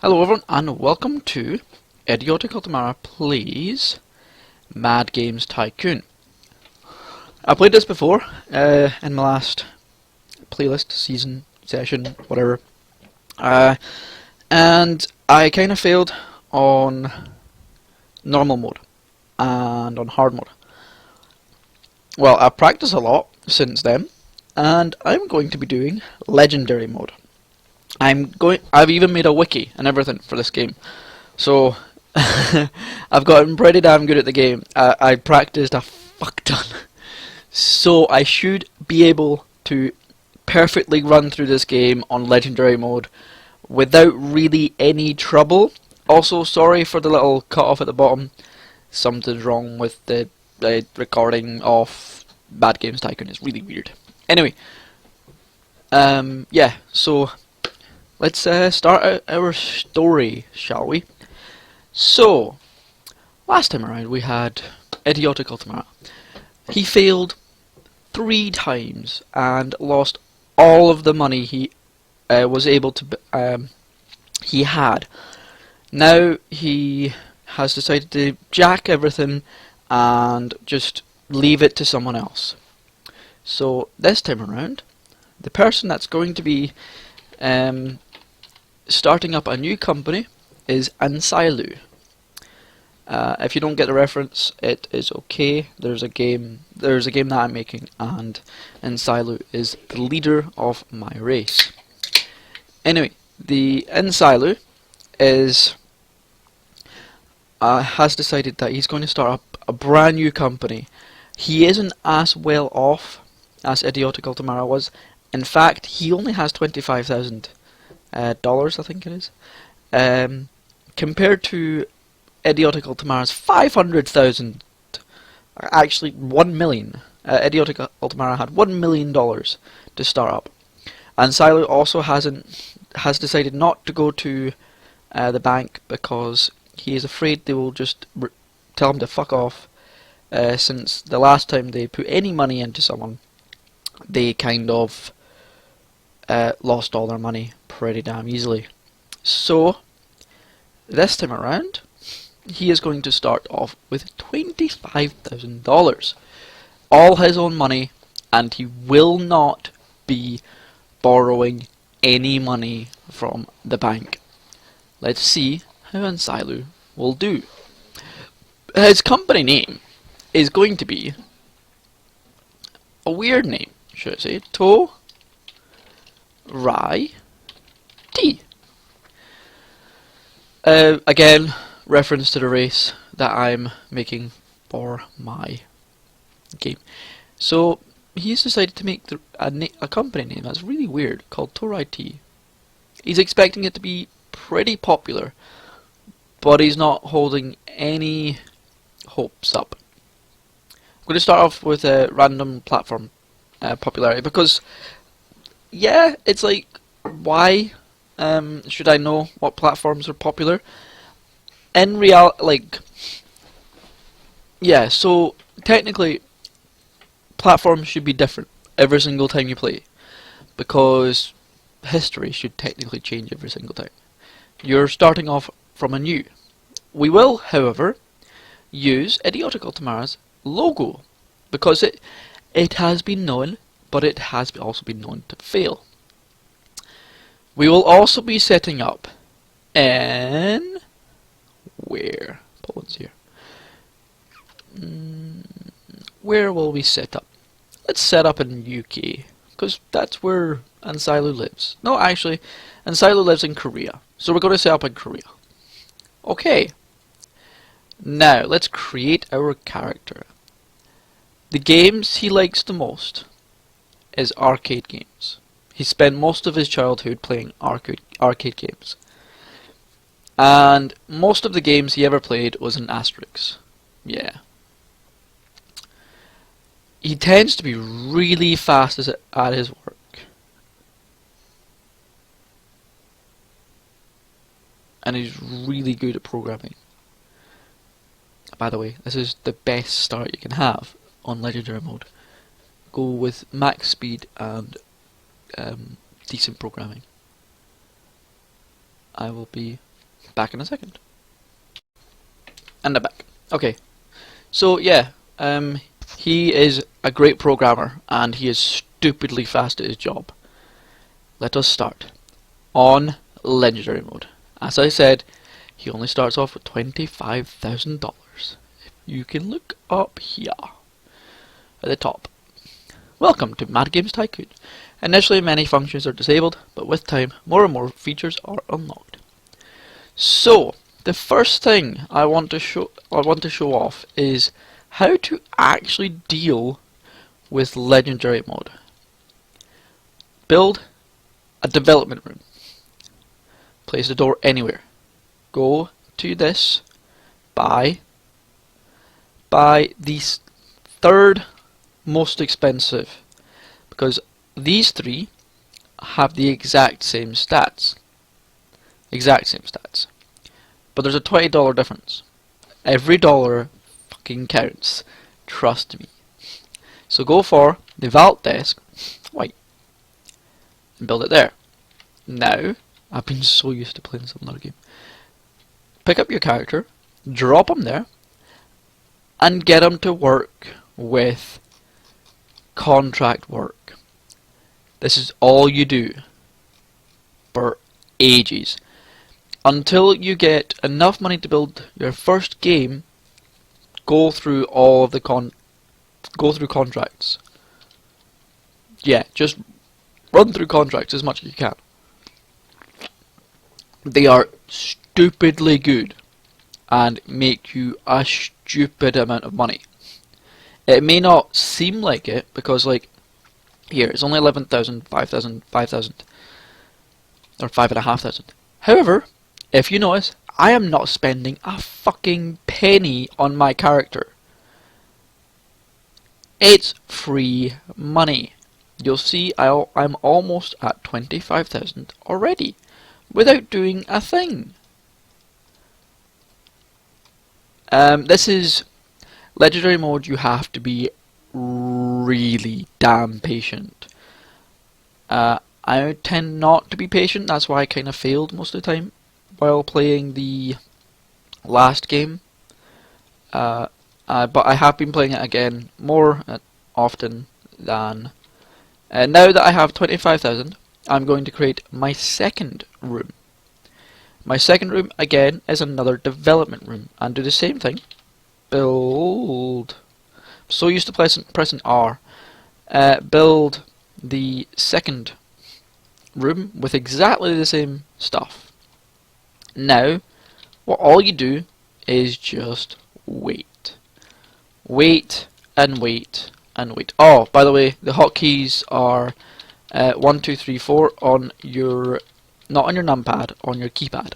Hello everyone and welcome to Idiotic Plays Mad Games Tycoon. I played this before in my last playlist, season, session, whatever. And I kind of failed on normal mode and on hard mode. Well, I've practiced a lot since then and I'm going to be doing legendary mode. I've even made a wiki and everything for this game. So I've gotten pretty damn good at the game. I practiced a fuck ton. So I should be able to perfectly run through this game on legendary mode without really any trouble. Also, sorry for the little cut off at the bottom. Something's wrong with the recording of Mad Games Tycoon. It's really weird. Anyway, yeah, so let's start out our story, shall we? So, last time around we had Idiotic. He failed 3 times and lost all of the money he was able to he had. Now he has decided to jack everything and just leave it to someone else. So this time around, the person that's going to be starting up a new company is Ansilu. If you don't get the reference, it is okay. There's a game that I'm making, and Ansilu is the leader of my race. Anyway, the Ansilu is has decided that he's going to start up a brand new company. He isn't as well off as Idiotic was. In fact, he only has $25,000. Dollars, I think it is, compared to Idiotic 500,000, actually 1 million. Idiotic had $1 million to start up, and Silo also has decided not to go to the bank because he is afraid they will just tell him to fuck off. Since the last time they put any money into someone, they kind of lost all their money pretty damn easily. So this time around, he is going to start off with $25,000, all his own money, and he will not be borrowing any money from the bank. Let's see how Ansilu will do. His company name is going to be a weird name, should I say? Rai T. Again, reference to the race that I'm making for my game. So he's decided to make a company name that's really weird called Torai T. He's expecting it to be pretty popular, but he's not holding any hopes up. I'm going to start off with a random platform popularity because, yeah, it's like, why should I know what platforms are popular? In yeah, so technically platforms should be different every single time you play, because history should technically change every single time. You're starting off from anew. We will, however, use Idiotic logo because it has been known, but it has also been known to fail. We will also be setting up in where? Poland's here. Where will we set up? Let's set up in UK, because that's where Ansilu lives. No, actually, Ansilu lives in Korea, so we're going to set up in Korea. Okay. Now, let's create our character. The games he likes the most is arcade games. He spent most of his childhood playing arcade games. And most of the games he ever played was in Asterix. Yeah. He tends to be really fast at his work. And he's really good at programming. By the way, this is the best start you can have on Legendary mode. Go with max speed and decent programming. I will be Back in a second. And I'm back. Okay. So yeah, he is a great programmer and he is stupidly fast at his job. Let us start. On Legendary mode. As I said, he only starts off with $25,000. You can look up here at the top. Welcome to Mad Games Tycoon. Initially many functions are disabled, but with time more and more features are unlocked. So, the first thing I want to show off is how to actually deal with Legendary mode. Build a development room. Place the door anywhere. Go to this, buy the third most expensive, because these three have the exact same stats. But there's a $20 difference. Every dollar fucking counts. Trust me. So go for the vault desk, white, and build it there. Now, I've been so used to playing some other game. Pick up your character, drop him there, and get him to work with contract work. This is all you do for ages. Until you get enough money to build your first game, go through all of the contracts. Yeah, just run through contracts as much as you can. They are stupidly good and make you a stupid amount of money. It may not seem like it because, like, here it's only 11,000, 5,000, 5,000, or 5,500. However, if you notice, I am not spending a fucking penny on my character. It's free money. You'll see I'm almost at 25,000 already, without doing a thing. This is Legendary mode. You have to be really damn patient. I tend not to be patient, that's why I kind of failed most of the time while playing the last game. But I have been playing it again more often than... now that I have 25,000, I'm going to create my second room. My second room, again, is another development room, and do the same thing. Build. So used to pressing R. Build the second room with exactly the same stuff. Now, what all you do is just wait. Wait and wait and wait. Oh, by the way, the hotkeys are 1, 2, 3, 4 on your, not on your numpad, on your keypad.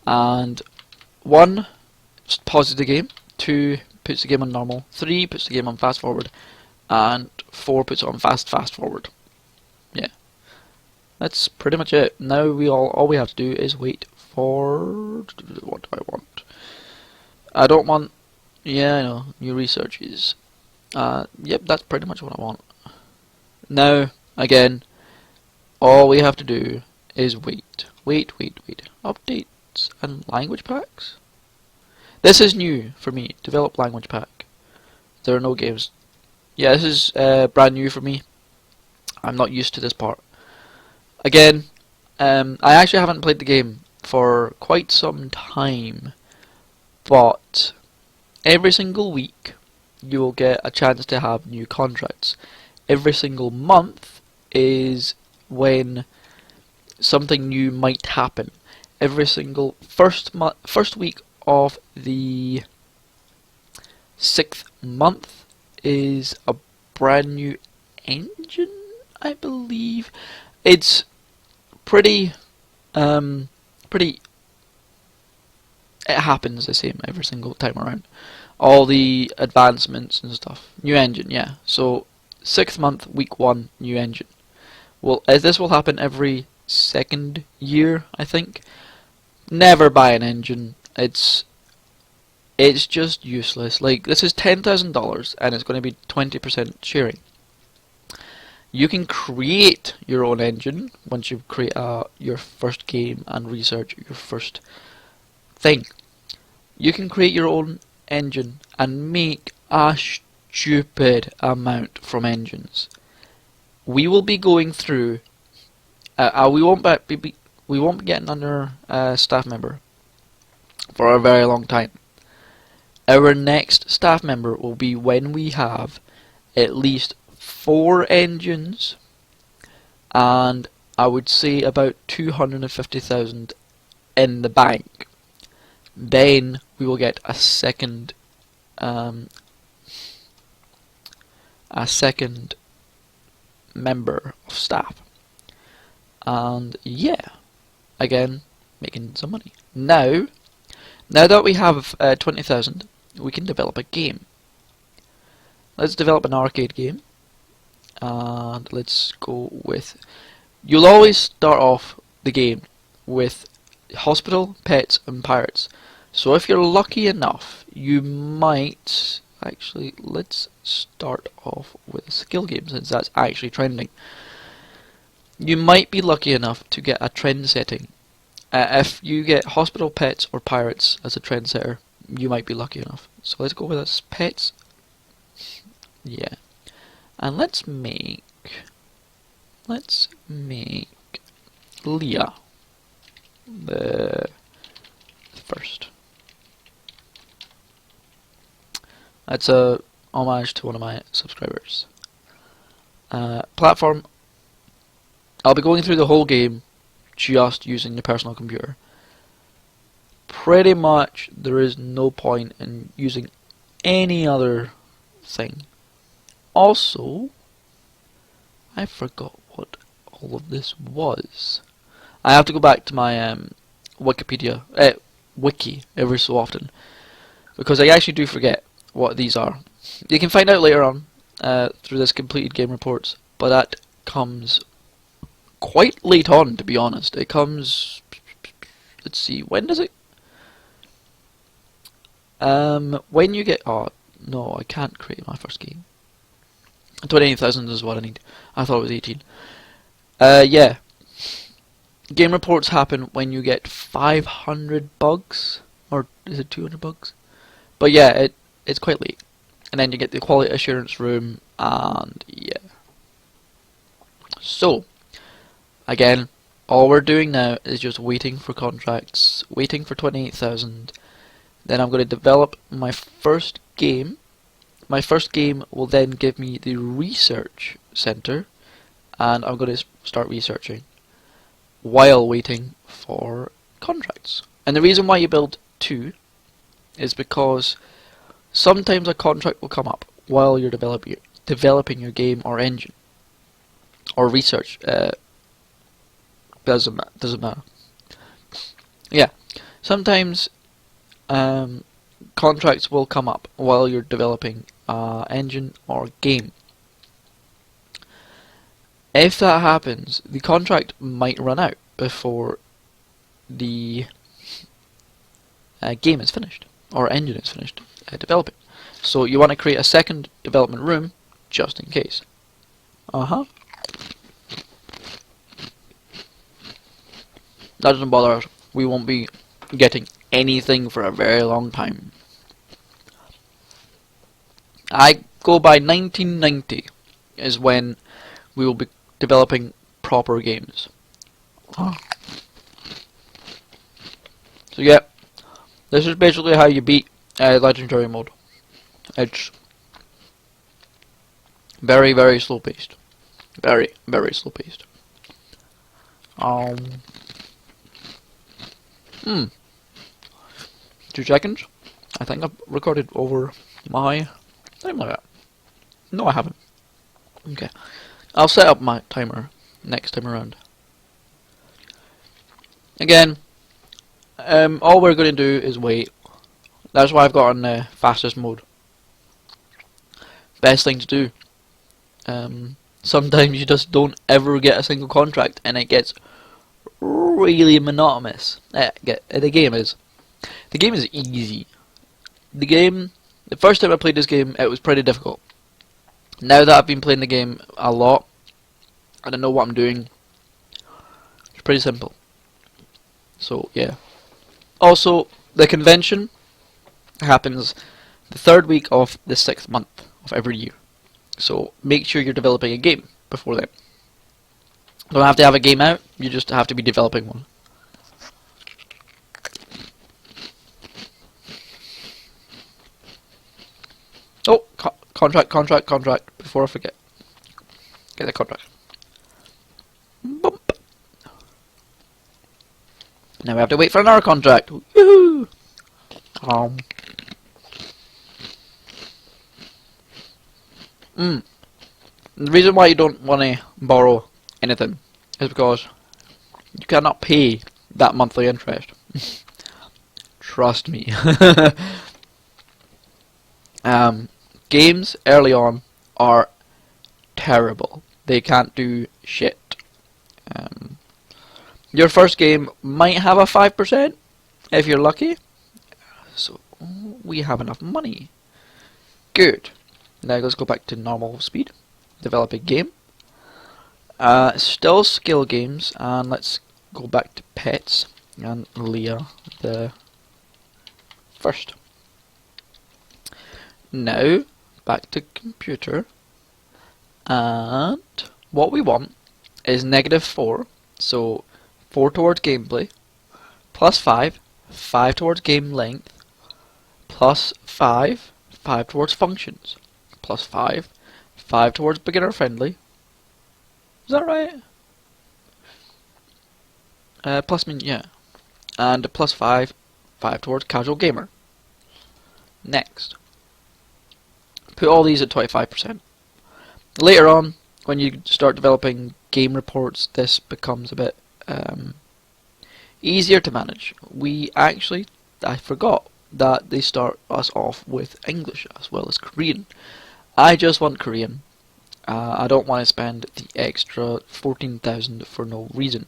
And 1 pauses the game, 2 puts the game on normal, 3 puts the game on fast forward, and 4 puts it on fast forward. Yeah, that's pretty much it. Now all we have to do is wait for... what do I want? I don't want... yeah, I know, new researches. Yep, that's pretty much what I want. Now, again, all we have to do is wait. Wait. Updates and language packs? This is new for me. Develop language pack. There are no games. Yeah, this is brand new for me. I'm not used to this part. Again, I actually haven't played the game for quite some time, but every single week you will get a chance to have new contracts. Every single month is when something new might happen. Every single first week of the 6th month is a brand new engine, I believe. It's pretty it happens the same every single time around. All the advancements and stuff. New engine, yeah. So 6th month, week 1, new engine. Well, this will happen every second year, I think. Never buy an engine. It's just useless. Like, this is $10,000 and it's going to be 20% sharing. You can create your own engine once you create your first game and research your first thing. You can create your own engine and make a stupid amount from engines. We will be going through. We won't be getting under staff member for a very long time. Our next staff member will be when we have at least 4 engines, and I would say about 250,000 in the bank. Then we will get a second member of staff, and yeah, again, making some money. Now that we have 20,000, we can develop a game. Let's develop an arcade game, and let's go with. You'll always start off the game with hospital, pets, and pirates. So if you're lucky enough, you might actually. Let's start off with a skill game since that's actually trending. You might be lucky enough to get a trend setting. If you get hospital, pets, or pirates as a trend setter, you might be lucky enough. So let's go with this pets. Yeah, and let's make Leah the first. That's a homage to one of my subscribers. Platform. I'll be going through the whole game just using the personal computer. Pretty much there is no point in using any other thing. Also, I forgot what all of this was. I have to go back to my Wikipedia wiki every so often because I actually do forget what these are. You can find out later on through this completed game reports, but that comes quite late on, to be honest. It comes. Let's see, when does it? When you get. Oh no, I can't create my first game. 28,000 is what I need. I thought it was 18. Yeah. Game reports happen when you get 500 bugs, or is it 200 bugs? But yeah, it's quite late. And then you get the quality assurance room, and yeah. So, again, all we're doing now is just waiting for contracts, waiting for 28,000. Then I'm going to develop my first game. My first game will then give me the research center, and I'm going to start researching while waiting for contracts. And the reason why you build 2 is because sometimes a contract will come up while you're developing your game or engine or research. Doesn't matter. Yeah, sometimes contracts will come up while you're developing engine or game. If that happens, the contract might run out before the game is finished or engine is finished developing. So you want to create a second development room just in case. That doesn't bother us. We won't be getting anything for a very long time. I go by 1990 is when we will be developing proper games. So yeah, this is basically how you beat legendary mode. It's very, very slow paced. Very, very slow paced. 2 seconds. I think I've recorded over my time like that. No, I haven't. Okay. I'll set up my timer next time around. Again, all we're going to do is wait. That's why I've got on the fastest mode. Best thing to do. Sometimes you just don't ever get a single contract and it gets really monotonous. The game is easy. The first time I played this game, it was pretty difficult. Now that I've been playing the game a lot, and I know what I'm doing. It's pretty simple. So yeah. Also, the convention happens the 3rd week of the 6th month of every year. So make sure you're developing a game before then. Don't have to have a game out, you just have to be developing one. Oh, contract, before I forget. Get the contract. Bump. Now we have to wait for another contract. Woohoo! The reason why you don't want to borrow anything is because you cannot pay that monthly interest. Trust me. Games early on are terrible. They can't do shit. Your first game might have a 5% if you're lucky. So we have enough money. Good. Now let's go back to normal speed. Develop a game. Still skill games, and let's go back to pets and Leah the first. Now back to computer, and what we want is -4, so 4 towards gameplay, plus 5, 5 towards game length, plus 5, 5 towards functions, plus 5, 5 towards beginner friendly. Is that right? Yeah. And plus 5, 5 towards casual gamer. Next. Put all these at 25%. Later on, when you start developing game reports, this becomes a bit easier to manage. I forgot that they start us off with English as well as Korean. I just want Korean. I don't want to spend the extra 14,000 for no reason.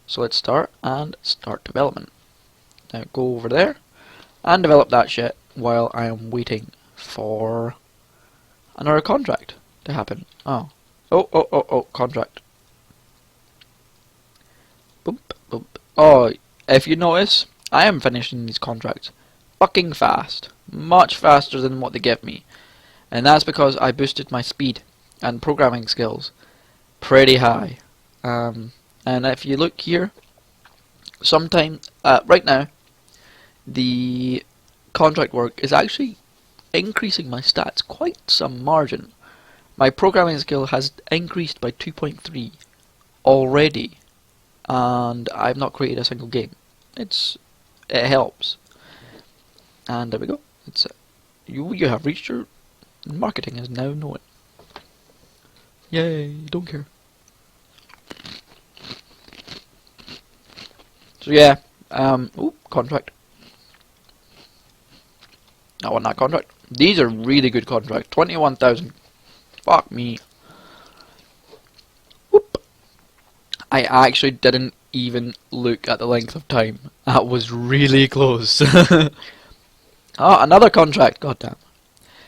So let's start development. Now go over there and develop that shit while I am waiting for another contract to happen. Oh, contract. Boop, boop. Oh, if you notice, I am finishing these contracts fucking fast. Much faster than what they give me. And that's because I boosted my speed and programming skills pretty high. And if you look here, sometimes, right now, the contract work is actually increasing my stats quite some margin. My programming skill has increased by 2.3 already, and I've not created a single game. It helps. And there we go. You have reached your marketing is now known. Yay! Don't care. So yeah. Contract. I want that contract. These are really good contracts. 21,000. Fuck me. Whoop. I actually didn't even look at the length of time. That was really close. Oh, another contract. Goddamn.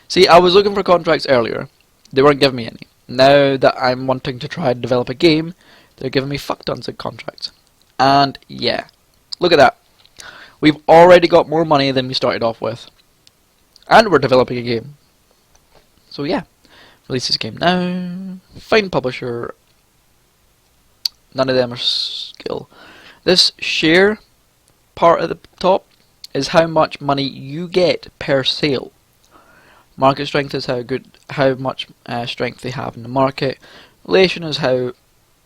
See, I was looking for contracts earlier. They weren't giving me any. Now that I'm wanting to try and develop a game, they're giving me fuck tons of contracts. And yeah, look at that. We've already got more money than we started off with. And we're developing a game. So yeah, release this game now. Find publisher. None of them are skill. This share part at the top is how much money you get per sale. Market strength is how much strength they have in the market. Relation is how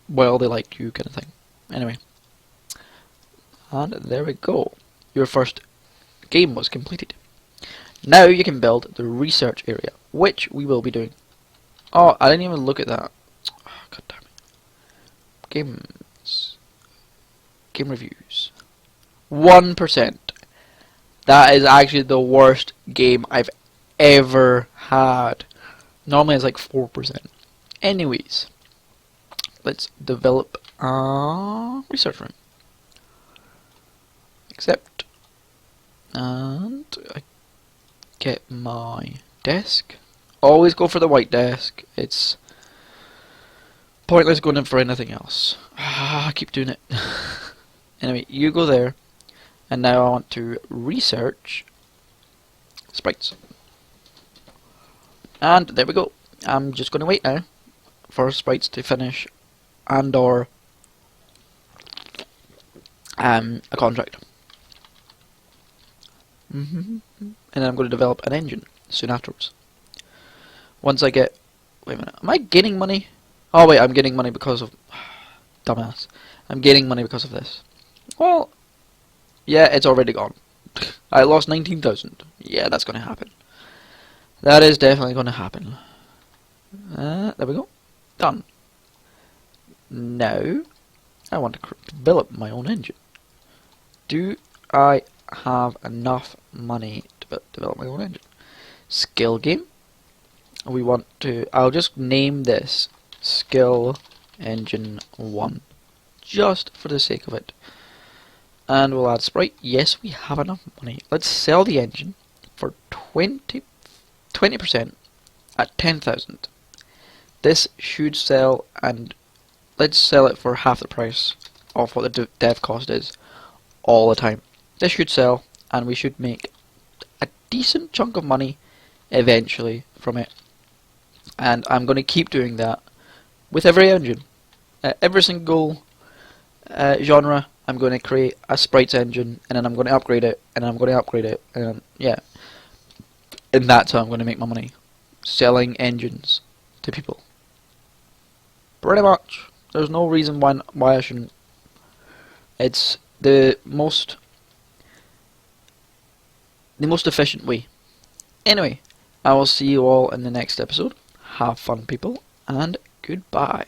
well they like you, kind of thing. Anyway, and there we go. Your first game was completed. Now you can build the research area, which we will be doing. Oh, I didn't even look at that. Oh, God damn it. Game reviews. 1%. That is actually the worst game I've ever had. Normally it's like 4%. Anyways, let's develop a research room. Accept. And I get my desk. Always go for the white desk. It's pointless going in for anything else. I keep doing it. Anyway, you go there, and now I want to research sprites. And there we go. I'm just going to wait now for sprites to finish and or a contract. And then I'm going to develop an engine soon afterwards. Once I get... Wait a minute. Am I gaining money? Oh wait, I'm getting money because of... Dumbass. I'm gaining money because of this. Well, yeah, it's already gone. I lost 19,000. Yeah, that's going to happen. That is definitely going to happen. There we go. Done. Now, I want to develop my own engine. Do I have enough money to develop my own engine? Skill game. We want to... I'll just name this Skill Engine 1. Just for the sake of it. And we'll add sprite. Yes, we have enough money. Let's sell the engine for 20% at 10,000. This should sell, and let's sell it for half the price of what the dev cost is all the time. This should sell, and we should make a decent chunk of money eventually from it. And I'm going to keep doing that with every engine. Every single genre, I'm going to create a sprites engine, and then I'm going to upgrade it, and I'm going to upgrade it, and yeah. And that's how I'm going to make my money. Selling engines to people. Pretty much. There's no reason why I shouldn't. It's the most efficient way. Anyway, I will see you all in the next episode. Have fun, people, and goodbye.